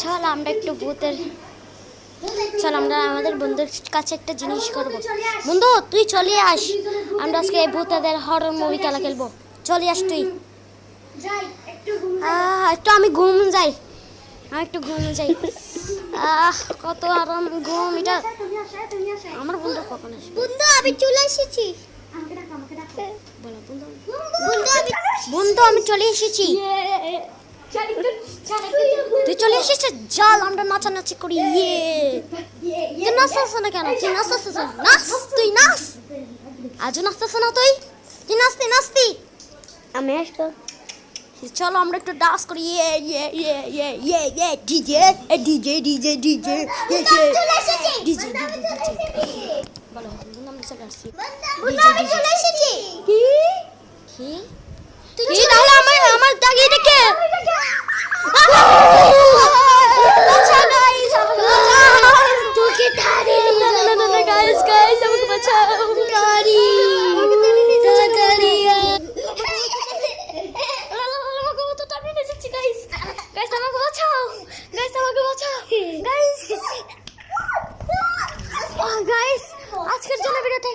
চল আমরা একটু ভূতের চল আমরা আমাদের বন্ধুর কাছে একটা জিনিস করবো। বন্ধু তুই চলে আস, আমরা আজকে ভূতেদের হরর মুভি খেলা খেলবো। চলে আস তুই। একটু আমি ঘুম যাই, আমি একটু ঘুম যাই। কত আরাম ঘুম এটা। আমার বন্ধু কখন আসবে? বন্ধু আমি চলে এসেছি। বলো বন্ধু। বন্ধু আমি চলে এসেছি। তুই চলে এসেছিস, চল আমরা নাচানাচি করি। তুই নাচতেছ না কেন? তুই নাচতেছ না? নাচ, তুই নাচ। আজও নাচতেছ না? তুই নাচতি নাচতি। আমি আসবো। চলো আমরা একটু ডান্স করি। ইয়ে ইয়ে ইয়ে ইয়ে ইয়ে ইয়ে ডিজে ডিজে ডিজে ডিজে চলে এসেছি। ডিজে আমি চলে এসেছি। বলো বন্ধু আমরা চলে আসছি। বন্ধু আমি চলে এসেছি। কি কি কি তাহলে আমার দাগি ডেকে আচ্ছা গাইস তোকে তাড়ি গাইস গাইস আমাকে বাঁচাও। তাড়ি তাড়ি গাইস আমাকে বাঁচাও, গাইস আমাকে বাঁচাও, গাইস গাইস আজকের জন্য ভিডিও থেকে